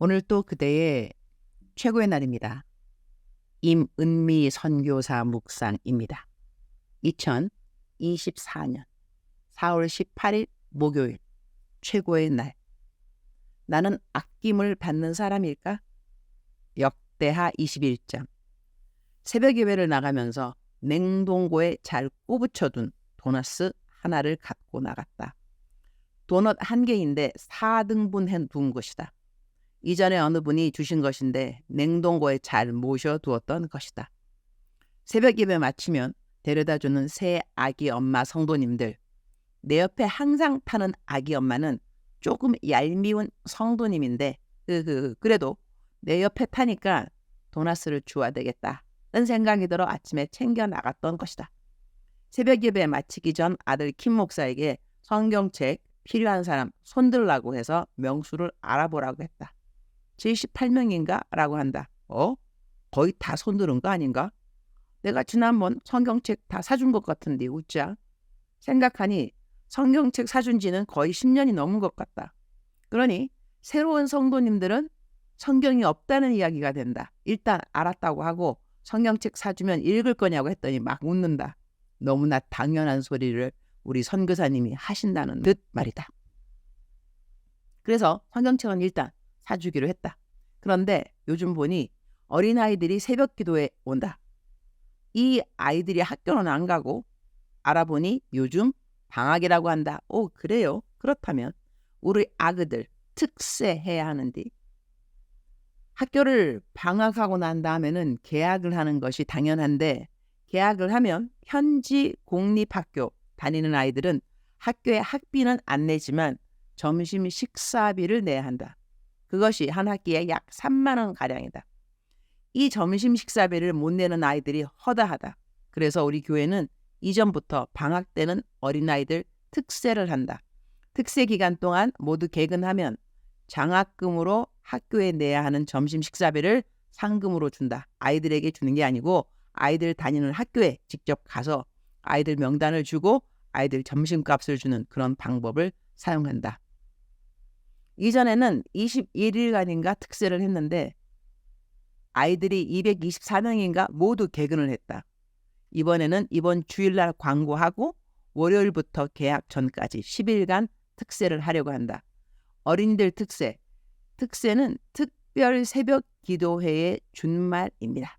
오늘 또 그대의 최고의 날입니다. 임은미 선교사 묵상입니다. 2024년 4월 18일 목요일 최고의 날. 나는 아낌을 받는 사람일까? 역대하 21장. 새벽 예배를 나가면서 냉동고에 잘 꼬부쳐둔 도넛 하나를 갖고 나갔다. 도넛 한 개인데 4등분 해둔 것이다. 이전에 어느 분이 주신 것인데 냉동고에 잘 모셔두었던 것이다. 새벽 예배 마치면 데려다주는 새 아기 엄마 성도님들. 내 옆에 항상 타는 아기 엄마는 조금 얄미운 성도님인데 그래도 내 옆에 타니까 도넛을 주어야 되겠다는 생각이 들어 아침에 챙겨 나갔던 것이다. 새벽 예배 마치기 전 아들 킴 목사에게 성경책 필요한 사람 손들라고 해서 명수를 알아보라고 했다. 78명인가? 라고 한다. 거의 다 손들은 거 아닌가? 내가 지난번 성경책 다 사준 것 같은데 웃자. 생각하니 성경책 사준 지는 거의 10년이 넘은 것 같다. 그러니 새로운 성도님들은 성경이 없다는 이야기가 된다. 일단 알았다고 하고 성경책 사주면 읽을 거냐고 했더니 막 웃는다. 너무나 당연한 소리를 우리 선교사님이 하신다는 듯 말이다. 그래서 성경책은 일단 사주기로 했다. 그런데 요즘 보니 어린아이들이 새벽 기도에 온다. 이 아이들이 학교는 안 가고 알아보니 요즘 방학이라고 한다. 그래요? 그렇다면 우리 아그들 특세해야 하는데 학교를 방학하고 난 다음에는 개학을 하는 것이 당연한데 개학을 하면 현지 공립학교 다니는 아이들은 학교에 학비는 안 내지만 점심 식사비를 내야 한다. 그것이 한 학기에 약 3만 원 가량이다. 이 점심 식사비를 못 내는 아이들이 허다하다. 그래서 우리 교회는 이전부터 방학 때는 어린아이들 특세를 한다. 특세 기간 동안 모두 개근하면 장학금으로 학교에 내야 하는 점심 식사비를 상금으로 준다. 아이들에게 주는 게 아니고 아이들 다니는 학교에 직접 가서 아이들 명단을 주고 아이들 점심값을 주는 그런 방법을 사용한다. 이전에는 21일간인가 특세를 했는데 아이들이 224명인가 모두 개근을 했다. 이번에는 이번 주일날 광고하고 월요일부터 개학 전까지 10일간 특세를 하려고 한다. 어린이들 특세. 특세는 특별 새벽 기도회의 준말입니다.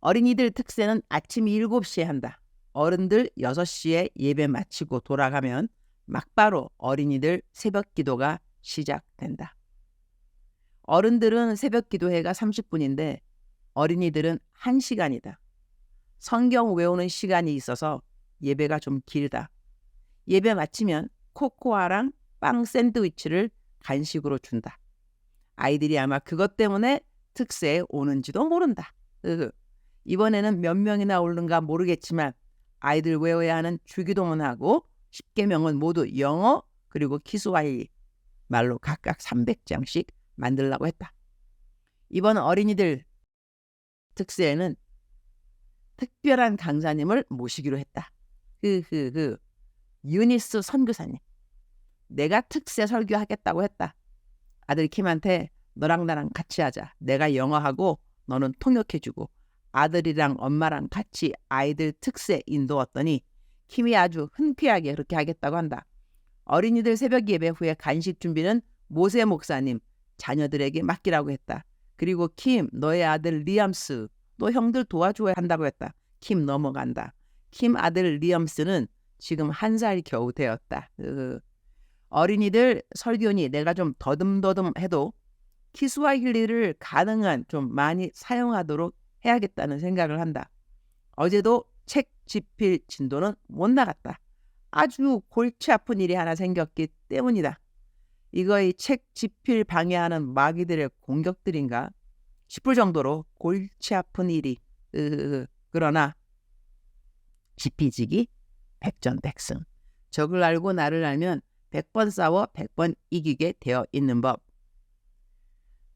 어린이들 특세는 아침 7시에 한다. 어른들 6시에 예배 마치고 돌아가면 막바로 어린이들 새벽 기도가 시작된다. 어른들은 새벽 기도회가 30분인데 어린이들은 1시간이다. 성경 외우는 시간이 있어서 예배가 좀 길다. 예배 마치면 코코아랑 빵 샌드위치를 간식으로 준다. 아이들이 아마 그것 때문에 특세에 오는지도 모른다. 이번에는 몇 명이나 오는가 모르겠지만 아이들 외워야 하는 주기도문하고 10계명은 모두 영어 그리고 키스와힐리 말로 각각 300장씩 만들라고 했다. 이번 어린이들 특세에는 특별한 강사님을 모시기로 했다. 유니스 선교사님. 내가 특세 설교하겠다고 했다. 아들 킴한테 너랑 나랑 같이 하자. 내가 영어하고 너는 통역해주고 아들이랑 엄마랑 같이 아이들 특세 인도했더니 킴이 아주 흔쾌하게 그렇게 하겠다고 한다. 어린이들 새벽 예배 후에 간식 준비는 모세 목사님 자녀들에게 맡기라고 했다. 그리고 킴 너의 아들 리암스 너 형들 도와줘야 한다고 했다. 킴 넘어간다. 킴 아들 리암스는 지금 1살 겨우 되었다. 어린이들 설교니 내가 좀 더듬더듬 해도 키스와힐리를 가능한 좀 많이 사용하도록 해야겠다는 생각을 한다. 어제도 책 집필 진도는 못 나갔다. 아주 골치 아픈 일이 하나 생겼기 때문이다. 이거의 책 집필 방해하는 마귀들의 공격들인가 싶을 정도로 골치 아픈 일이 그러나 지피지기 백전백승. 적을 알고 나를 알면 100번 싸워 100번 이기게 되어 있는 법.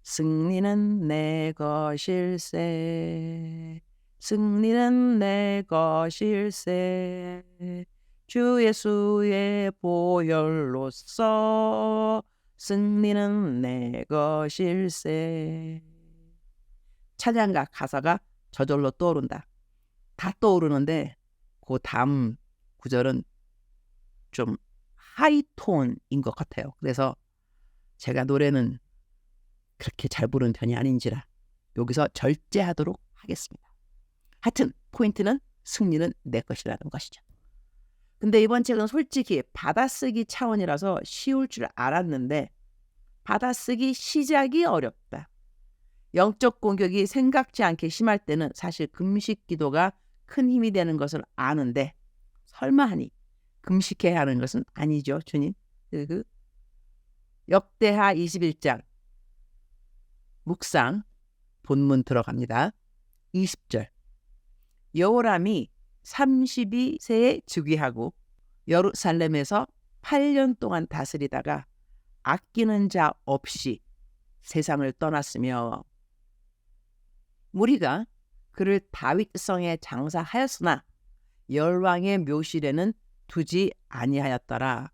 승리는 내 것일세. 승리는 내 것일세. 주 예수의 보혈로써 승리는 내 것일세. 찬양가 가사가 저절로 떠오른다. 다 떠오르는데 그 다음 구절은 좀 하이톤인 것 같아요. 그래서 제가 노래는 그렇게 잘 부르는 편이 아닌지라 여기서 절제하도록 하겠습니다. 하여튼 포인트는 승리는 내 것이라는 것이죠. 근데 이번 책은 솔직히 받아쓰기 차원이라서 쉬울 줄 알았는데 받아쓰기 시작이 어렵다. 영적 공격이 생각지 않게 심할 때는 사실 금식 기도가 큰 힘이 되는 것을 아는데 설마 하니 금식해야 하는 것은 아니죠, 주님. 역대하 21장 묵상 본문 들어갑니다. 20절. 여호람이 32세에 즉위하고 예루살렘에서 8년 동안 다스리다가 아끼는 자 없이 세상을 떠났으며 무리가 그를 다윗성에 장사하였으나 열왕의 묘실에는 두지 아니하였더라.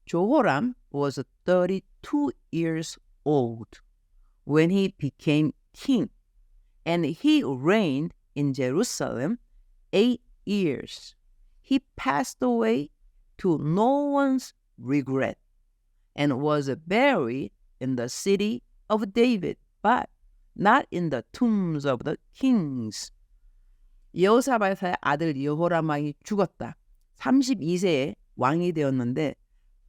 조호람 was 32 years old when he became king, and he reigned in Jerusalem 8 years. He passed away to no one's regret and was buried in the city of David, but not in the tombs of the kings. 여호사밧의 아들 여호람 왕이 죽었다. 32세에 왕이 되었는데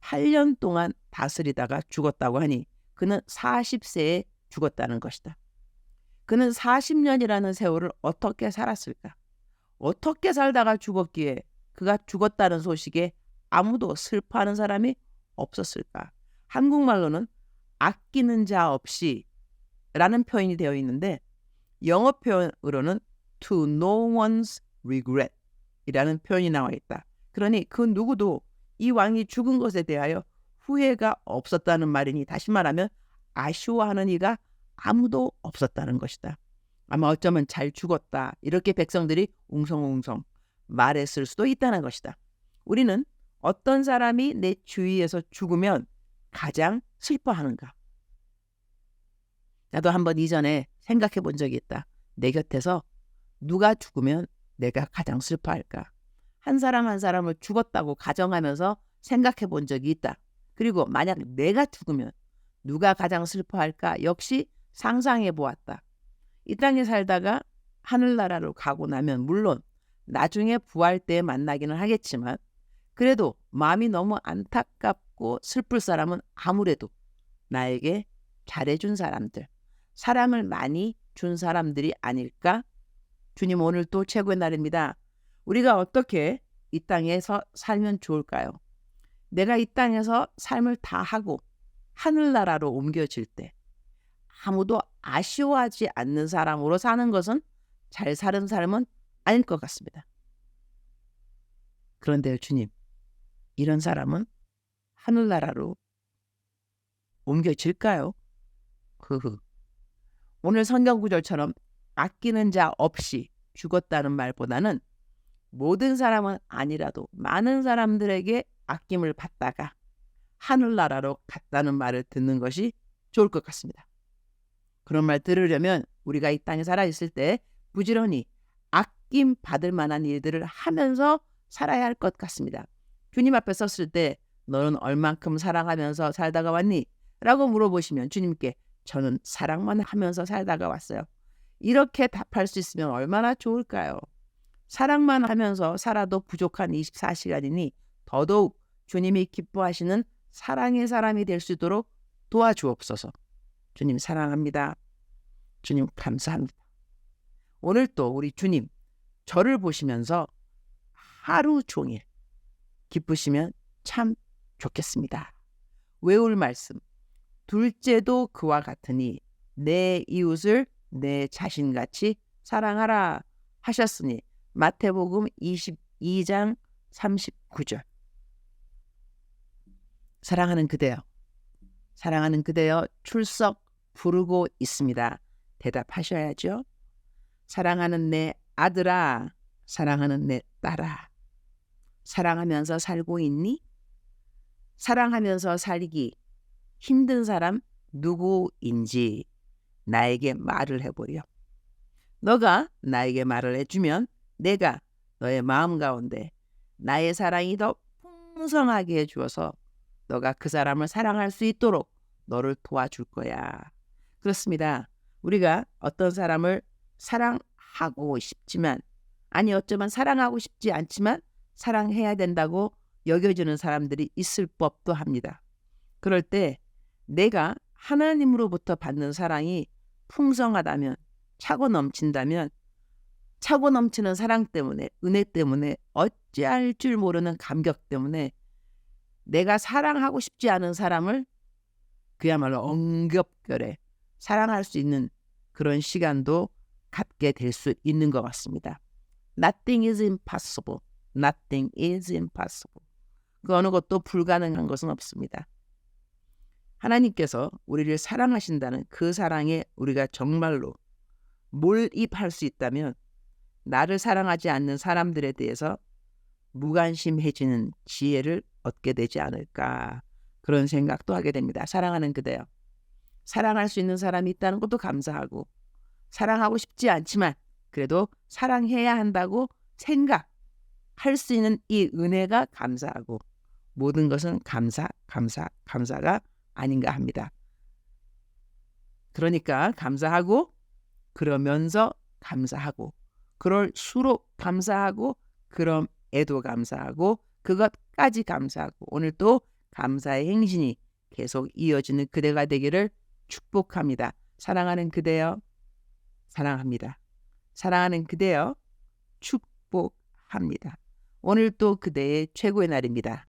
8년 동안 다스리다가 죽었다고 하니 그는 40세에 죽었다는 것이다. 그는 40년이라는 세월을 어떻게 살았을까? 어떻게 살다가 죽었기에 그가 죽었다는 소식에 아무도 슬퍼하는 사람이 없었을까? 한국말로는 아끼는 자 없이 라는 표현이 되어 있는데 영어 표현으로는 to no one's regret 이라는 표현이 나와 있다. 그러니 그 누구도 이 왕이 죽은 것에 대하여 후회가 없었다는 말이니 다시 말하면 아쉬워하는 이가 아무도 없었다는 것이다. 아마 어쩌면 잘 죽었다 이렇게 백성들이 웅성웅성 말했을 수도 있다는 것이다. 우리는 어떤 사람이 내 주위에서 죽으면 가장 슬퍼하는가? 나도 한번 이전에 생각해 본 적이 있다. 내 곁에서 누가 죽으면 내가 가장 슬퍼할까? 한 사람 한 사람을 죽었다고 가정하면서 생각해 본 적이 있다. 그리고 만약 내가 죽으면 누가 가장 슬퍼할까? 역시 상상해 보았다. 이 땅에 살다가 하늘나라로 가고 나면 물론 나중에 부활 때 만나기는 하겠지만 그래도 마음이 너무 안타깝고 슬플 사람은 아무래도 나에게 잘해준 사람들, 사랑을 많이 준 사람들이 아닐까? 주님 오늘 또 최고의 날입니다. 우리가 어떻게 이 땅에서 살면 좋을까요? 내가 이 땅에서 삶을 다 하고 하늘나라로 옮겨질 때 아무도 아쉬워하지 않는 사람으로 사는 것은 잘 사는 삶은 아닐 것 같습니다. 그런데요, 주님, 이런 사람은 하늘나라로 옮겨질까요? 오늘 성경 구절처럼 아끼는 자 없이 죽었다는 말보다는 모든 사람은 아니라도 많은 사람들에게 아낌을 받다가 하늘나라로 갔다는 말을 듣는 것이 좋을 것 같습니다. 그런 말 들으려면 우리가 이 땅에 살아있을 때 부지런히 아낌 받을 만한 일들을 하면서 살아야 할 것 같습니다. 주님 앞에 섰을 때 너는 얼만큼 사랑하면서 살다가 왔니? 라고 물어보시면 주님께 저는 사랑만 하면서 살다가 왔어요. 이렇게 답할 수 있으면 얼마나 좋을까요? 사랑만 하면서 살아도 부족한 24시간이니 더더욱 주님이 기뻐하시는 사랑의 사람이 될 수 있도록 도와주옵소서. 주님 사랑합니다. 주님 감사합니다. 오늘 또 우리 주님 저를 보시면서 하루 종일 기쁘시면 참 좋겠습니다. 외울 말씀. 둘째도 그와 같으니 내 이웃을 내 자신같이 사랑하라 하셨으니 마태복음 22장 39절. 사랑하는 그대여, 사랑하는 그대여 출석 부르고 있습니다. 대답하셔야죠. 사랑하는 내 아들아, 사랑하는 내 딸아, 사랑하면서 살고 있니? 사랑하면서 살기 힘든 사람 누구인지 나에게 말을 해보렴. 너가 나에게 말을 해주면 내가 너의 마음 가운데 나의 사랑이 더 풍성하게 해주어서 너가 그 사람을 사랑할 수 있도록 너를 도와줄 거야. 그렇습니다. 우리가 어떤 사람을 사랑하고 싶지만, 아니 어쩌면 사랑하고 싶지 않지만 사랑해야 된다고 여겨지는 사람들이 있을 법도 합니다. 그럴 때 내가 하나님으로부터 받는 사랑이 풍성하다면, 차고 넘친다면, 차고 넘치는 사랑 때문에, 은혜 때문에, 어찌할 줄 모르는 감격 때문에 내가 사랑하고 싶지 않은 사람을 그야말로 엉겹결에 사랑할 수 있는 그런 시간도 갖게 될 수 있는 것 같습니다. Nothing is impossible. Nothing is impossible. 그 어느 것도 불가능한 것은 없습니다. 하나님께서 우리를 사랑하신다는 그 사랑에 우리가 정말로 몰입할 수 있다면 나를 사랑하지 않는 사람들에 대해서 무관심해지는 지혜를 얻게 되지 않을까, 그런 생각도 하게 됩니다. 사랑하는 그대여, 사랑할 수 있는 사람이 있다는 것도 감사하고, 사랑하고 싶지 않지만 그래도 사랑해야 한다고 생각할 수 있는 이 은혜가 감사하고, 모든 것은 감사가 아닌가 합니다. 그러니까 감사하고, 그러면서 감사하고, 그럴수록 감사하고, 그럼에도 감사하고, 그것까지 감사하고, 오늘 또 감사의 행진이 계속 이어지는 그대가 되기를 축복합니다. 사랑하는 그대여, 사랑합니다. 사랑하는 그대여, 축복합니다. 오늘 또 그대의 최고의 날입니다.